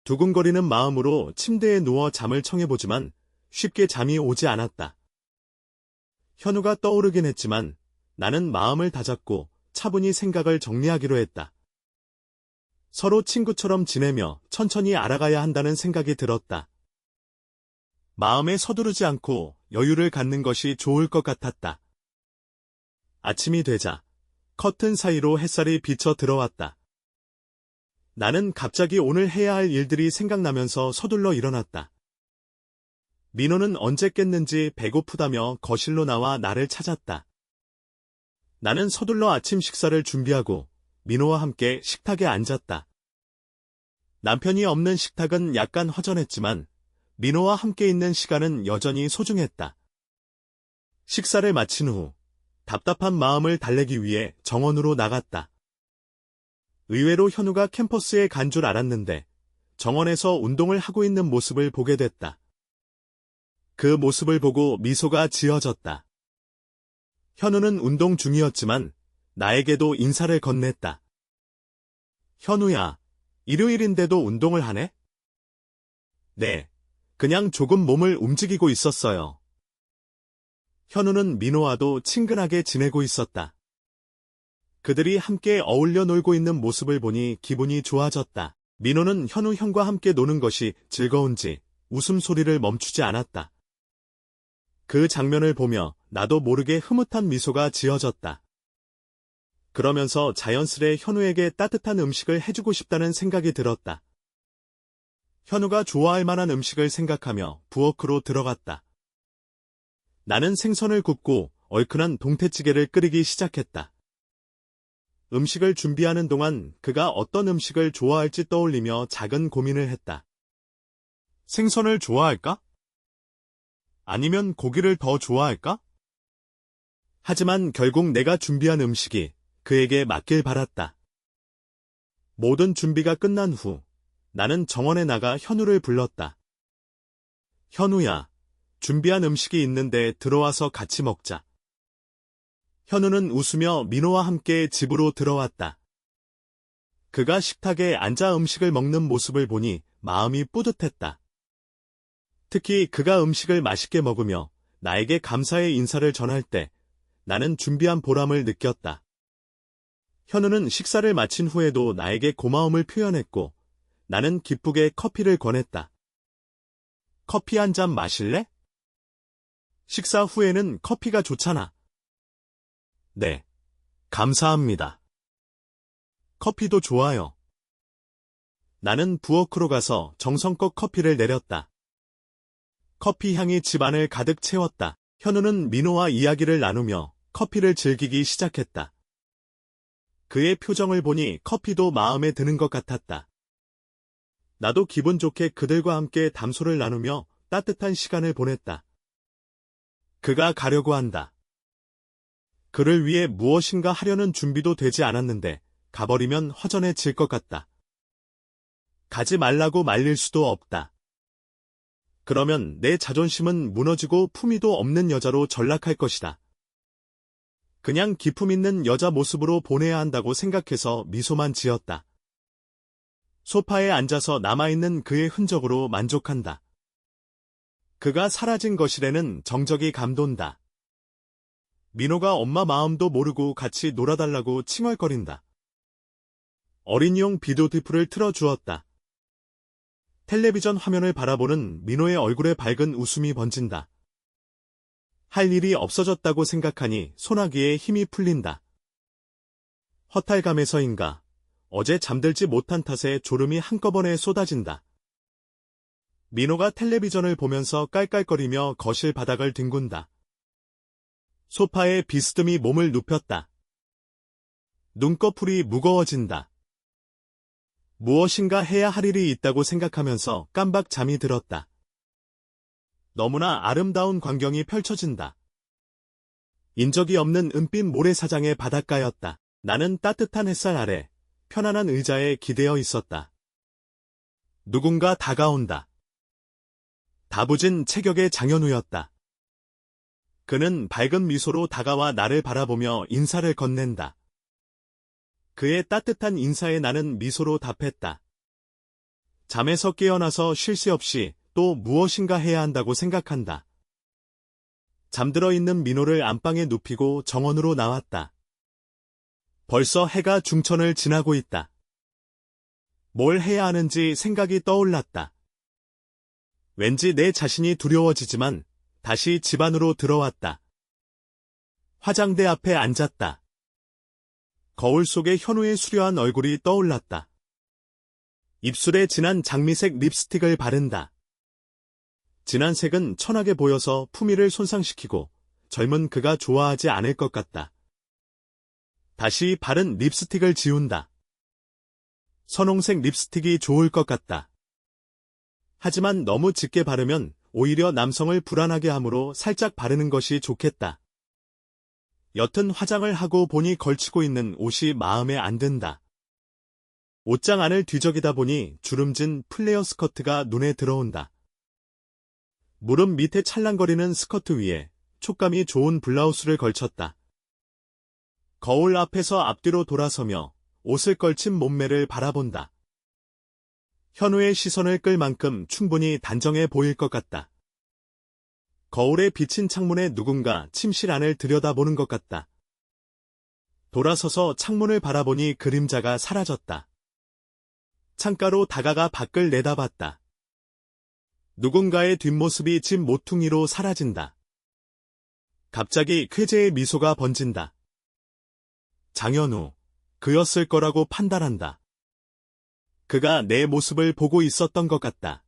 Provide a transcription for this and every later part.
두근거리는 마음으로 침대에 누워 잠을 청해보지만 쉽게 잠이 오지 않았다. 현우가 떠오르긴 했지만 나는 마음을 다잡고 차분히 생각을 정리하기로 했다. 서로 친구처럼 지내며 천천히 알아가야 한다는 생각이 들었다. 마음에 서두르지 않고 여유를 갖는 것이 좋을 것 같았다. 아침이 되자 커튼 사이로 햇살이 비쳐 들어왔다. 나는 갑자기 오늘 해야 할 일들이 생각나면서 서둘러 일어났다. 민호는 언제 깼는지 배고프다며 거실로 나와 나를 찾았다. 나는 서둘러 아침 식사를 준비하고 민호와 함께 식탁에 앉았다. 남편이 없는 식탁은 약간 허전했지만 민호와 함께 있는 시간은 여전히 소중했다. 식사를 마친 후 답답한 마음을 달래기 위해 정원으로 나갔다. 의외로 현우가 캠퍼스에 간 줄 알았는데 정원에서 운동을 하고 있는 모습을 보게 됐다. 그 모습을 보고 미소가 지어졌다. 현우는 운동 중이었지만 나에게도 인사를 건넸다. 현우야, 일요일인데도 운동을 하네? 네, 그냥 조금 몸을 움직이고 있었어요. 현우는 민호와도 친근하게 지내고 있었다. 그들이 함께 어울려 놀고 있는 모습을 보니 기분이 좋아졌다. 민호는 현우 형과 함께 노는 것이 즐거운지 웃음소리를 멈추지 않았다. 그 장면을 보며 나도 모르게 흐뭇한 미소가 지어졌다. 그러면서 자연스레 현우에게 따뜻한 음식을 해주고 싶다는 생각이 들었다. 현우가 좋아할 만한 음식을 생각하며 부엌으로 들어갔다. 나는 생선을 굽고 얼큰한 동태찌개를 끓이기 시작했다. 음식을 준비하는 동안 그가 어떤 음식을 좋아할지 떠올리며 작은 고민을 했다. 생선을 좋아할까? 아니면 고기를 더 좋아할까? 하지만 결국 내가 준비한 음식이 그에게 맞길 바랐다. 모든 준비가 끝난 후 나는 정원에 나가 현우를 불렀다. 현우야, 준비한 음식이 있는데 들어와서 같이 먹자. 현우는 웃으며 민호와 함께 집으로 들어왔다. 그가 식탁에 앉아 음식을 먹는 모습을 보니 마음이 뿌듯했다. 특히 그가 음식을 맛있게 먹으며 나에게 감사의 인사를 전할 때 나는 준비한 보람을 느꼈다. 현우는 식사를 마친 후에도 나에게 고마움을 표현했고 나는 기쁘게 커피를 권했다. 커피 한 잔 마실래? 식사 후에는 커피가 좋잖아. 네, 감사합니다. 커피도 좋아요. 나는 부엌으로 가서 정성껏 커피를 내렸다. 커피 향이 집안을 가득 채웠다. 현우는 민호와 이야기를 나누며 커피를 즐기기 시작했다. 그의 표정을 보니 커피도 마음에 드는 것 같았다. 나도 기분 좋게 그들과 함께 담소를 나누며 따뜻한 시간을 보냈다. 그가 가려고 한다. 그를 위해 무엇인가 하려는 준비도 되지 않았는데 가버리면 허전해질 것 같다. 가지 말라고 말릴 수도 없다. 그러면 내 자존심은 무너지고 품위도 없는 여자로 전락할 것이다. 그냥 기품 있는 여자 모습으로 보내야 한다고 생각해서 미소만 지었다. 소파에 앉아서 남아있는 그의 흔적으로 만족한다. 그가 사라진 거실에는 정적이 감돈다. 민호가 엄마 마음도 모르고 같이 놀아달라고 칭얼거린다. 어린이용 비디오 테이프를 틀어주었다. 텔레비전 화면을 바라보는 민호의 얼굴에 밝은 웃음이 번진다. 할 일이 없어졌다고 생각하니 소나기에 힘이 풀린다. 허탈감에서인가 어제 잠들지 못한 탓에 졸음이 한꺼번에 쏟아진다. 민호가 텔레비전을 보면서 깔깔거리며 거실 바닥을 뒹군다. 소파에 비스듬히 몸을 눕혔다. 눈꺼풀이 무거워진다. 무엇인가 해야 할 일이 있다고 생각하면서 깜박 잠이 들었다. 너무나 아름다운 광경이 펼쳐진다. 인적이 없는 은빛 모래사장의 바닷가였다. 나는 따뜻한 햇살 아래 편안한 의자에 기대어 있었다. 누군가 다가온다. 다부진 체격의 장현우였다. 그는 밝은 미소로 다가와 나를 바라보며 인사를 건넨다. 그의 따뜻한 인사에 나는 미소로 답했다. 잠에서 깨어나서 쉴 새 없이 또 무엇인가 해야 한다고 생각한다. 잠들어 있는 민호를 안방에 눕히고 정원으로 나왔다. 벌써 해가 중천을 지나고 있다. 뭘 해야 하는지 생각이 떠올랐다. 왠지 내 자신이 두려워지지만 다시 집 안으로 들어왔다. 화장대 앞에 앉았다. 거울 속에 현우의 수려한 얼굴이 떠올랐다. 입술에 진한 장미색 립스틱을 바른다. 진한 색은 천하게 보여서 품위를 손상시키고 젊은 그가 좋아하지 않을 것 같다. 다시 바른 립스틱을 지운다. 선홍색 립스틱이 좋을 것 같다. 하지만 너무 짙게 바르면 오히려 남성을 불안하게 하므로 살짝 바르는 것이 좋겠다. 여튼 화장을 하고 보니 걸치고 있는 옷이 마음에 안 든다. 옷장 안을 뒤적이다 보니 주름진 플레어 스커트가 눈에 들어온다. 무릎 밑에 찰랑거리는 스커트 위에 촉감이 좋은 블라우스를 걸쳤다. 거울 앞에서 앞뒤로 돌아서며 옷을 걸친 몸매를 바라본다. 현우의 시선을 끌 만큼 충분히 단정해 보일 것 같다. 거울에 비친 창문에 누군가 침실 안을 들여다보는 것 같다. 돌아서서 창문을 바라보니 그림자가 사라졌다. 창가로 다가가 밖을 내다봤다. 누군가의 뒷모습이 집 모퉁이로 사라진다. 갑자기 쾌재의 미소가 번진다. 장현우, 그였을 거라고 판단한다. 그가 내 모습을 보고 있었던 것 같다.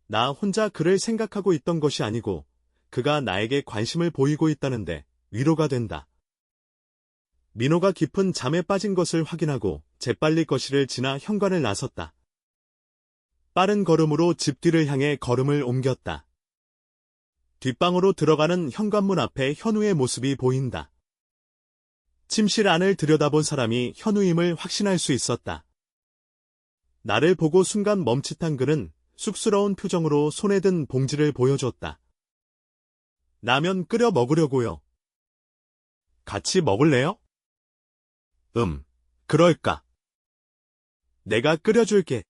나 혼자 그를 생각하고 있던 것이 아니고 그가 나에게 관심을 보이고 있다는데 위로가 된다. 민호가 깊은 잠에 빠진 것을 확인하고 재빨리 거실을 지나 현관을 나섰다. 빠른 걸음으로 집 뒤를 향해 걸음을 옮겼다. 뒷방으로 들어가는 현관문 앞에 현우의 모습이 보인다. 침실 안을 들여다본 사람이 현우임을 확신할 수 있었다. 나를 보고 순간 멈칫한 그는 쑥스러운 표정으로 손에 든 봉지를 보여줬다. 라면 끓여 먹으려고요. 같이 먹을래요? 그럴까. 내가 끓여줄게.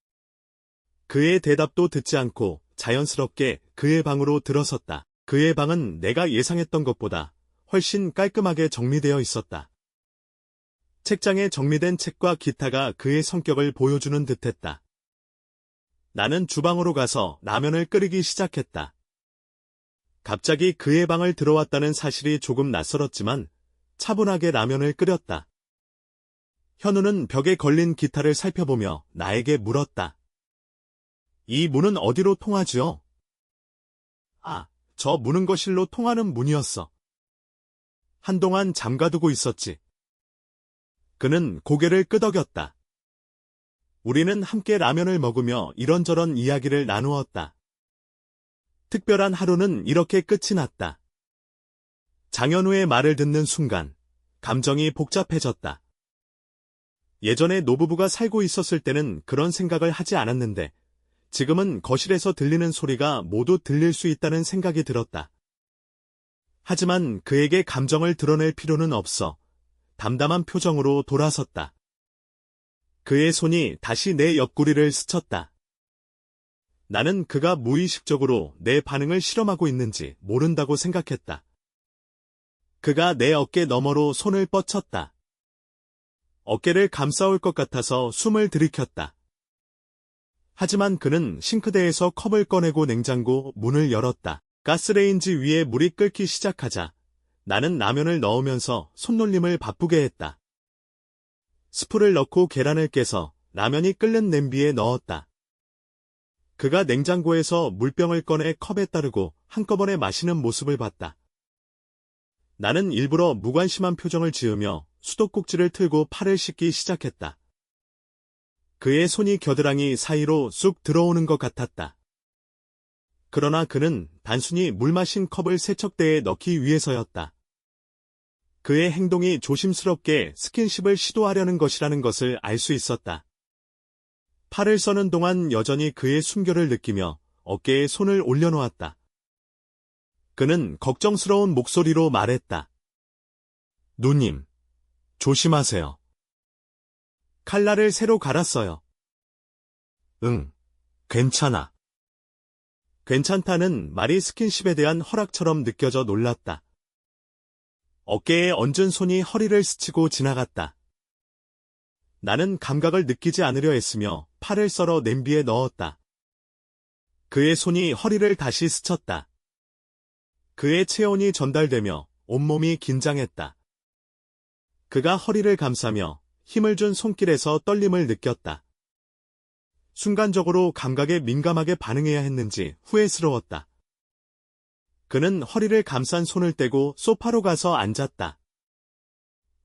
그의 대답도 듣지 않고 자연스럽게 그의 방으로 들어섰다. 그의 방은 내가 예상했던 것보다 훨씬 깔끔하게 정리되어 있었다. 책장에 정리된 책과 기타가 그의 성격을 보여주는 듯했다. 나는 주방으로 가서 라면을 끓이기 시작했다. 갑자기 그의 방을 들어왔다는 사실이 조금 낯설었지만 차분하게 라면을 끓였다. 현우는 벽에 걸린 기타를 살펴보며 나에게 물었다. 이 문은 어디로 통하지요? 아, 저 문은 거실로 통하는 문이었어. 한동안 잠가두고 있었지. 그는 고개를 끄덕였다. 우리는 함께 라면을 먹으며 이런저런 이야기를 나누었다. 특별한 하루는 이렇게 끝이 났다. 장현우의 말을 듣는 순간 감정이 복잡해졌다. 예전에 노부부가 살고 있었을 때는 그런 생각을 하지 않았는데 지금은 거실에서 들리는 소리가 모두 들릴 수 있다는 생각이 들었다. 하지만 그에게 감정을 드러낼 필요는 없어 담담한 표정으로 돌아섰다. 그의 손이 다시 내 옆구리를 스쳤다. 나는 그가 무의식적으로 내 반응을 실험하고 있는지 모른다고 생각했다. 그가 내 어깨 너머로 손을 뻗쳤다. 어깨를 감싸올 것 같아서 숨을 들이켰다. 하지만 그는 싱크대에서 컵을 꺼내고 냉장고 문을 열었다. 가스레인지 위에 물이 끓기 시작하자 나는 라면을 넣으면서 손놀림을 바쁘게 했다. 스프를 넣고 계란을 깨서 라면이 끓는 냄비에 넣었다. 그가 냉장고에서 물병을 꺼내 컵에 따르고 한꺼번에 마시는 모습을 봤다. 나는 일부러 무관심한 표정을 지으며 수도꼭지를 틀고 팔을 씻기 시작했다. 그의 손이 겨드랑이 사이로 쑥 들어오는 것 같았다. 그러나 그는 단순히 물 마신 컵을 세척대에 넣기 위해서였다. 그의 행동이 조심스럽게 스킨십을 시도하려는 것이라는 것을 알 수 있었다. 팔을 써는 동안 여전히 그의 숨결을 느끼며 어깨에 손을 올려놓았다. 그는 걱정스러운 목소리로 말했다. 누님, 조심하세요. 칼날을 새로 갈았어요. 응, 괜찮아. 괜찮다는 말이 스킨십에 대한 허락처럼 느껴져 놀랐다. 어깨에 얹은 손이 허리를 스치고 지나갔다. 나는 감각을 느끼지 않으려 했으며 팔을 썰어 냄비에 넣었다. 그의 손이 허리를 다시 스쳤다. 그의 체온이 전달되며 온몸이 긴장했다. 그가 허리를 감싸며 힘을 준 손길에서 떨림을 느꼈다. 순간적으로 감각에 민감하게 반응해야 했는지 후회스러웠다. 그는 허리를 감싼 손을 떼고 소파로 가서 앉았다.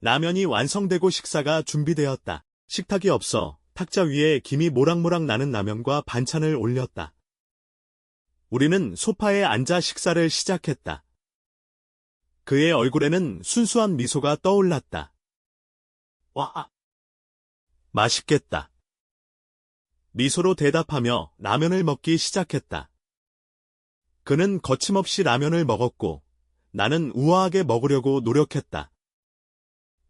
라면이 완성되고 식사가 준비되었다. 식탁이 없어 탁자 위에 김이 모락모락 나는 라면과 반찬을 올렸다. 우리는 소파에 앉아 식사를 시작했다. 그의 얼굴에는 순수한 미소가 떠올랐다. 와, 맛있겠다. 미소로 대답하며 라면을 먹기 시작했다. 그는 거침없이 라면을 먹었고 나는 우아하게 먹으려고 노력했다.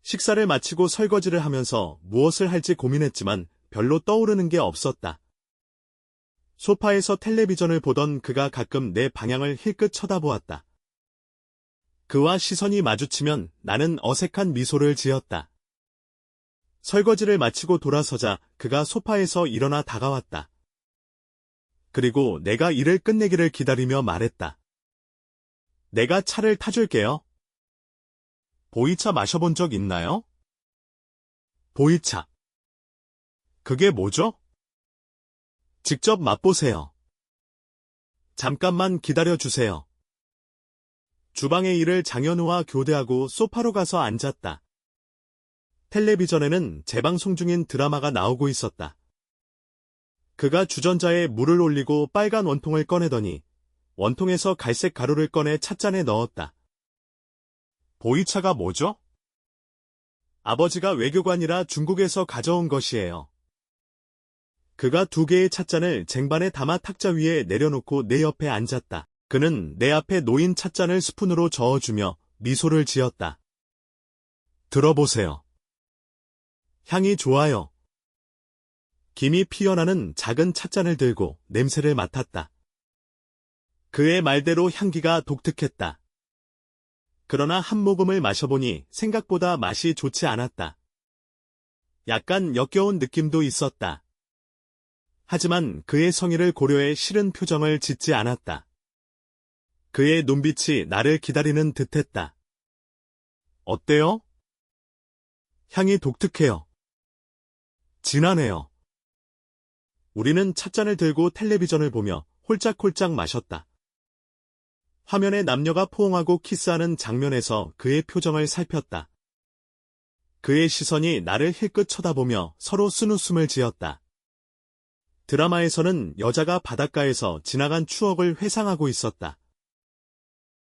식사를 마치고 설거지를 하면서 무엇을 할지 고민했지만 별로 떠오르는 게 없었다. 소파에서 텔레비전을 보던 그가 가끔 내 방향을 힐끗 쳐다보았다. 그와 시선이 마주치면 나는 어색한 미소를 지었다. 설거지를 마치고 돌아서자 그가 소파에서 일어나 다가왔다. 그리고 내가 일을 끝내기를 기다리며 말했다. 내가 차를 타줄게요. 보이차 마셔본 적 있나요? 보이차. 그게 뭐죠? 직접 맛보세요. 잠깐만 기다려주세요. 주방의 일을 장현우와 교대하고 소파로 가서 앉았다. 텔레비전에는 재방송 중인 드라마가 나오고 있었다. 그가 주전자에 물을 올리고 빨간 원통을 꺼내더니 원통에서 갈색 가루를 꺼내 찻잔에 넣었다. 보이차가 뭐죠? 아버지가 외교관이라 중국에서 가져온 것이에요. 그가 2개의 찻잔을 쟁반에 담아 탁자 위에 내려놓고 내 옆에 앉았다. 그는 내 앞에 놓인 찻잔을 스푼으로 저어주며 미소를 지었다. 들어보세요. 향이 좋아요. 김이 피어나는 작은 찻잔을 들고 냄새를 맡았다. 그의 말대로 향기가 독특했다. 그러나 한 모금을 마셔보니 생각보다 맛이 좋지 않았다. 약간 역겨운 느낌도 있었다. 하지만 그의 성의를 고려해 싫은 표정을 짓지 않았다. 그의 눈빛이 나를 기다리는 듯했다. 어때요? 향이 독특해요. 진하네요. 우리는 찻잔을 들고 텔레비전을 보며 홀짝홀짝 마셨다. 화면에 남녀가 포옹하고 키스하는 장면에서 그의 표정을 살폈다. 그의 시선이 나를 힐끗 쳐다보며 서로 쓴웃음을 지었다. 드라마에서는 여자가 바닷가에서 지나간 추억을 회상하고 있었다.